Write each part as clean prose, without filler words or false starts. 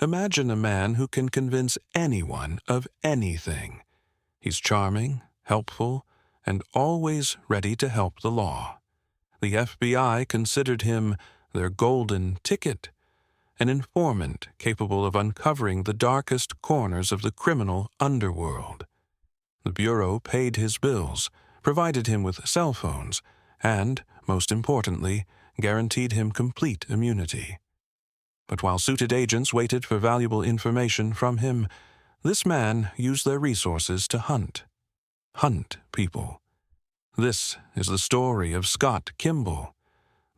Imagine a man who can convince anyone of anything. He's charming, helpful, and always ready to help the law. The FBI considered him their golden ticket, an informant capable of uncovering the darkest corners of the criminal underworld. The Bureau paid his bills, provided him with cell phones, and, most importantly, guaranteed him complete immunity. But while suited agents waited for valuable information from him, this man used their resources to hunt people. This is the story of Scott Kimball,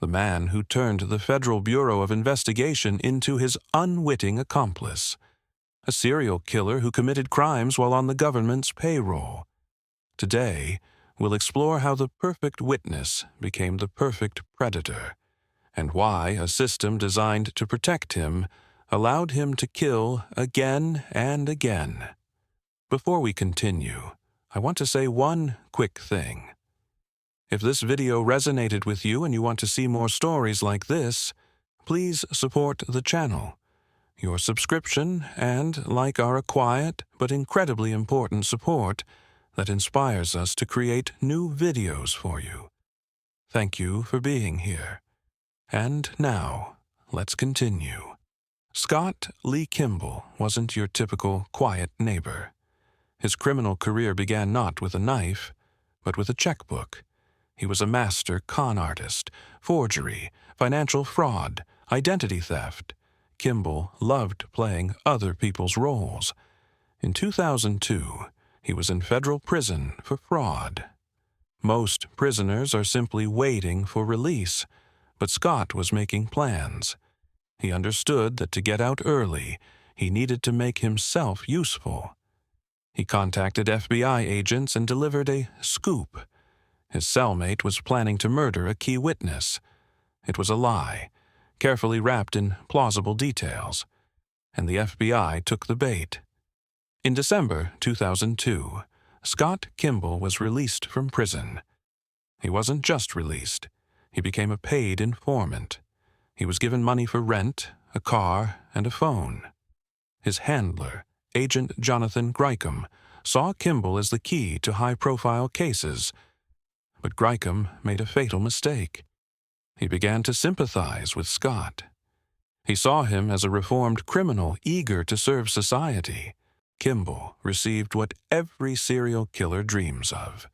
the man who turned the Federal Bureau of Investigation into his unwitting accomplice, a serial killer who committed crimes while on the government's payroll. Today, we'll explore how the perfect witness became the perfect predator, and why a system designed to protect him allowed him to kill again and again. Before we continue, I want to say one quick thing. If this video resonated with you and you want to see more stories like this, please support the channel. Your subscription and like are a quiet but incredibly important support that inspires us to create new videos for you. Thank you for being here. And now, let's continue. Scott Lee Kimball wasn't your typical quiet neighbor. His criminal career began not with a knife, but with a checkbook. He was a master con artist, forgery, financial fraud, identity theft. Kimball loved playing other people's roles. In 2002, he was in federal prison for fraud. Most prisoners are simply waiting for release, but Scott was making plans. He understood that to get out early, he needed to make himself useful. He contacted FBI agents and delivered a scoop. His cellmate was planning to murder a key witness. It was a lie, carefully wrapped in plausible details, and the FBI took the bait. In December 2002, Scott Kimball was released from prison. He wasn't just released. He became a paid informant. He was given money for rent, a car, and a phone. His handler, Agent Jonathan Grycom, saw Kimball as the key to high-profile cases. But Grycom made a fatal mistake. He began to sympathize with Scott. He saw him as a reformed criminal eager to serve society. Kimball received what every serial killer dreams of: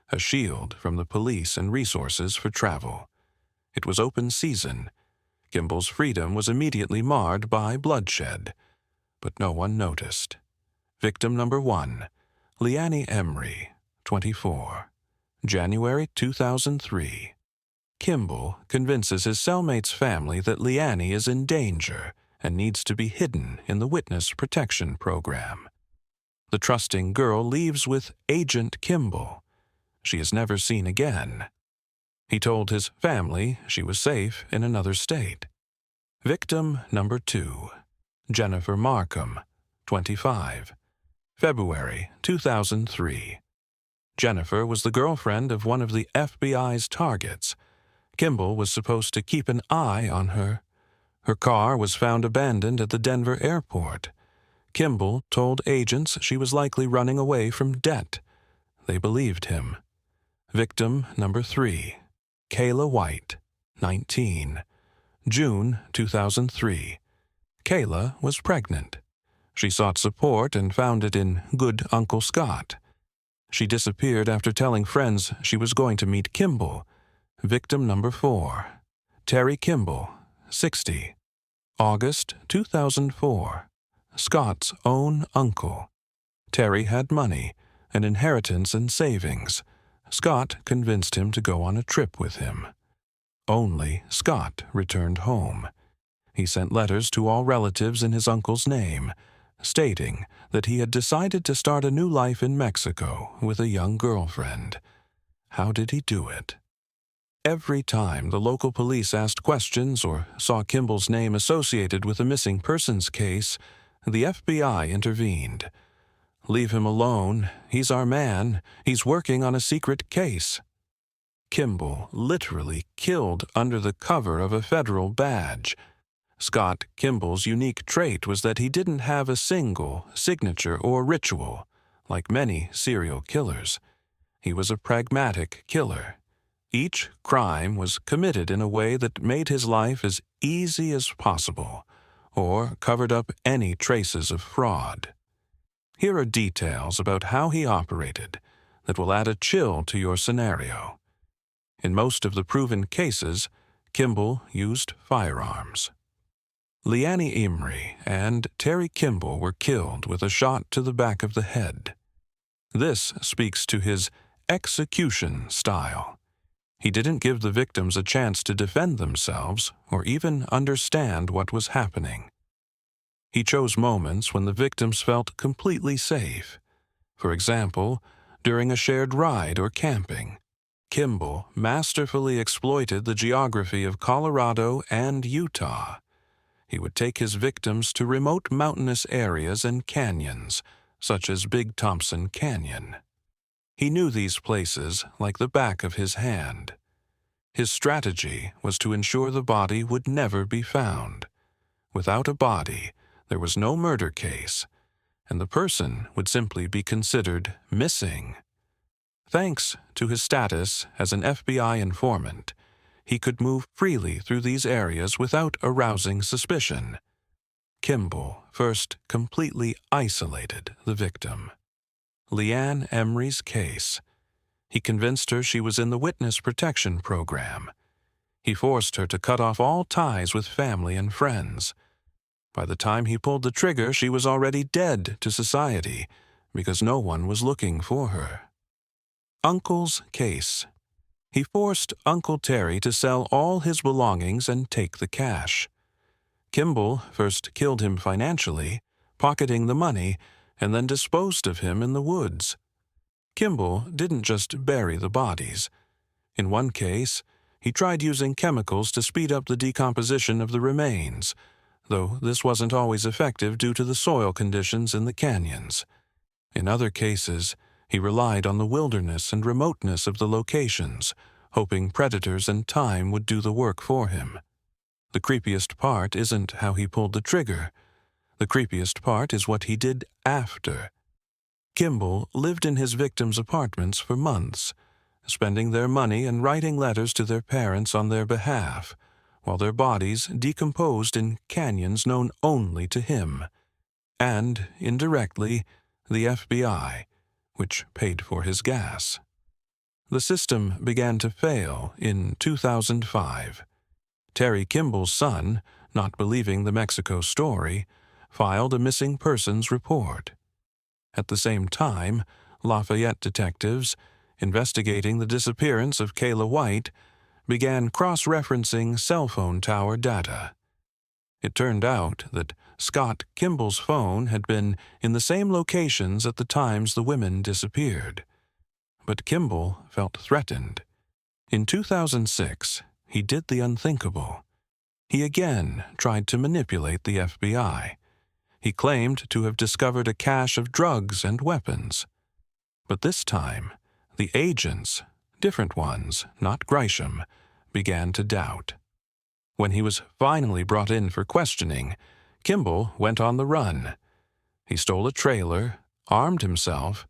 a shield from the police and resources for travel. It was open season. Kimball's freedom was immediately marred by bloodshed, but no one noticed. Victim number 1, Leanne Emery, 24. January 2003. Kimball convinces his cellmate's family that Leanne is in danger and needs to be hidden in the witness protection program. The trusting girl leaves with Agent Kimball. She is never seen again. He told his family she was safe in another state. Victim number 2, Jennifer Markham, 25. February 2003. Jennifer was the girlfriend of one of the FBI's targets. Kimball was supposed to keep an eye on her. Her car was found abandoned at the Denver airport. Kimball told agents she was likely running away from debt. They believed him. Victim number 3, Kayla White, 19. June 2003. Kayla was pregnant. She sought support and found it in good Uncle Scott. She disappeared after telling friends she was going to meet Kimball. Victim number 4, Terry Kimball, 60. August 2004. Scott's own uncle. Terry had money, an inheritance and savings. Scott convinced him to go on a trip with him. Only Scott returned home. He sent letters to all relatives in his uncle's name, stating that he had decided to start a new life in Mexico with a young girlfriend. How did he do it? Every time the local police asked questions or saw Kimball's name associated with a missing persons case, the FBI intervened. "Leave him alone. He's our man. He's working on a secret case." Kimball literally killed under the cover of a federal badge. Scott Kimball's unique trait was that he didn't have a single signature or ritual, like many serial killers. He was a pragmatic killer. Each crime was committed in a way that made his life as easy as possible, or covered up any traces of fraud. Here are details about how he operated that will add a chill to your scenario. In most of the proven cases, Kimball used firearms. Leanne Emery and Terry Kimball were killed with a shot to the back of the head. This speaks to his execution style. He didn't give the victims a chance to defend themselves or even understand what was happening. He chose moments when the victims felt completely safe. For example, during a shared ride or camping, Kimball masterfully exploited the geography of Colorado and Utah. He would take his victims to remote mountainous areas and canyons, such as Big Thompson Canyon. He knew these places like the back of his hand. His strategy was to ensure the body would never be found. Without a body, there was no murder case, and the person would simply be considered missing. Thanks to his status as an FBI informant, he could move freely through these areas without arousing suspicion. Kimball first completely isolated the victim. Leanne Emery's case. He convinced her she was in the witness protection program. He forced her to cut off all ties with family and friends. By the time he pulled the trigger, she was already dead to society because no one was looking for her. Uncle's case. He forced Uncle Terry to sell all his belongings and take the cash. Kimball first killed him financially, pocketing the money, and then disposed of him in the woods. Kimball didn't just bury the bodies. In one case, he tried using chemicals to speed up the decomposition of the remains, though this wasn't always effective due to the soil conditions in the canyons. In other cases, he relied on the wilderness and remoteness of the locations, hoping predators and time would do the work for him. The creepiest part isn't how he pulled the trigger. The creepiest part is what he did after. Kimball lived in his victims' apartments for months, spending their money and writing letters to their parents on their behalf, while their bodies decomposed in canyons known only to him, and, indirectly, the FBI, which paid for his gas. The system began to fail in 2005. Terry Kimball's son, not believing the Mexico story, filed a missing persons report. At the same time, Lafayette detectives, investigating the disappearance of Kayla White, began cross-referencing cell phone tower data. It turned out that Scott Kimball's phone had been in the same locations at the times the women disappeared. But Kimball felt threatened. In 2006, he did the unthinkable. He again tried to manipulate the FBI. He claimed to have discovered a cache of drugs and weapons. But this time, the agents, different ones, not Grisham, began to doubt. When he was finally brought in for questioning, Kimball went on the run. He stole a trailer, armed himself,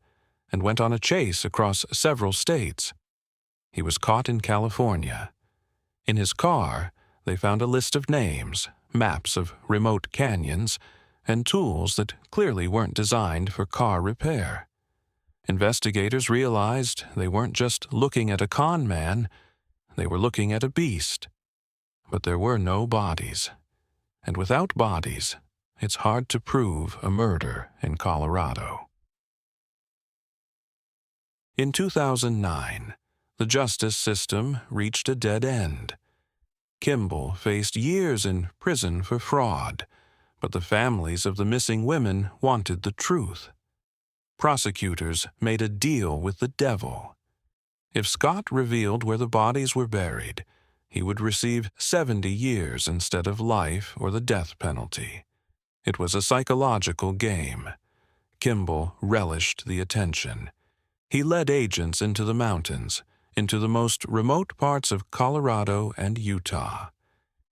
and went on a chase across several states. He was caught in California. In his car, they found a list of names, maps of remote canyons, and tools that clearly weren't designed for car repair. Investigators realized they weren't just looking at a con man, they were looking at a beast. But there were no bodies. And without bodies, it's hard to prove a murder in Colorado. In 2009, the justice system reached a dead end. Kimball faced years in prison for fraud, but the families of the missing women wanted the truth. Prosecutors made a deal with the devil. If Scott revealed where the bodies were buried, he would receive 70 years instead of life or the death penalty. It was a psychological game. Kimball relished the attention. He led agents into the mountains, into the most remote parts of Colorado and Utah.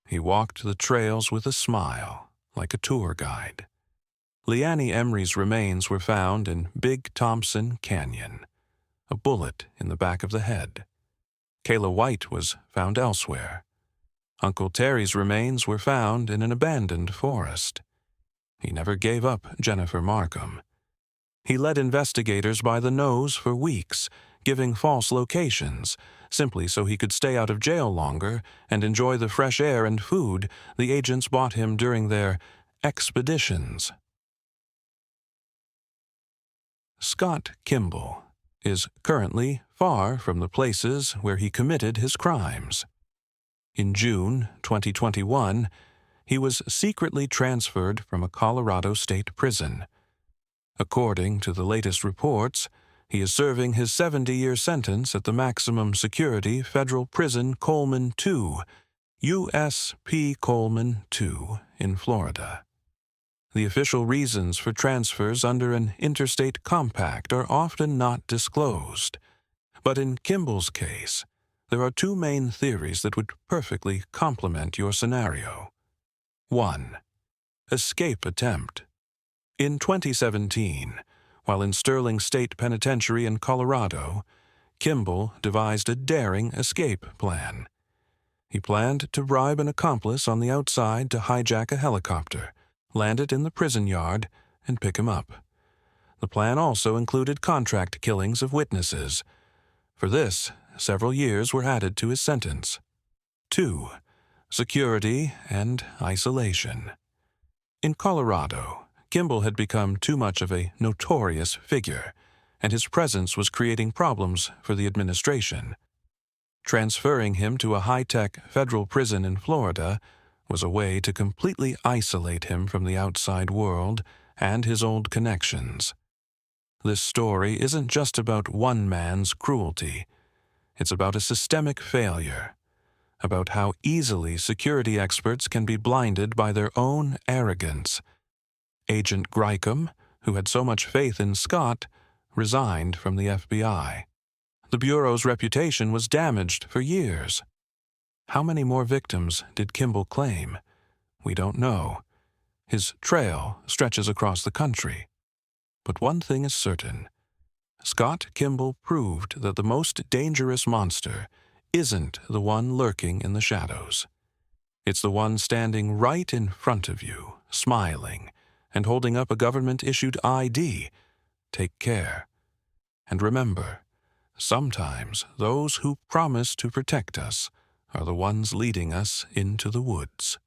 He walked the trails with a smile, like a tour guide. Leanne Emery's remains were found in Big Thompson Canyon, a bullet in the back of the head. Kayla White was found elsewhere. Uncle Terry's remains were found in an abandoned forest. He never gave up Jennifer Markham. He led investigators by the nose for weeks, giving false locations, simply so he could stay out of jail longer and enjoy the fresh air and food the agents bought him during their expeditions. Scott Kimball is currently far from the places where he committed his crimes. In June 2021, he was secretly transferred from a Colorado state prison. According to the latest reports, he is serving his 70-year sentence at the maximum security federal prison Coleman II, USP Coleman II, in Florida. The official reasons for transfers under an interstate compact are often not disclosed. But in Kimball's case, there are two main theories that would perfectly complement your scenario. 1. Escape attempt. In 2017, while in Sterling State Penitentiary in Colorado, Kimball devised a daring escape plan. He planned to bribe an accomplice on the outside to hijack a helicopter, land it in the prison yard, and pick him up. The plan also included contract killings of witnesses. For this, several years were added to his sentence. 2. Security and isolation. In Colorado, Kimball had become too much of a notorious figure, and his presence was creating problems for the administration. Transferring him to a high-tech federal prison in Florida was a way to completely isolate him from the outside world and his old connections. This story isn't just about one man's cruelty. It's about a systemic failure, about how easily security experts can be blinded by their own arrogance. Agent Greikum, who had so much faith in Scott, resigned from the FBI. The Bureau's reputation was damaged for years. How many more victims did Kimball claim? We don't know. His trail stretches across the country. But one thing is certain. Scott Kimball proved that the most dangerous monster isn't the one lurking in the shadows. It's the one standing right in front of you, smiling, and holding up a government-issued ID. Take care. And remember, sometimes those who promise to protect us are the ones leading us into the woods.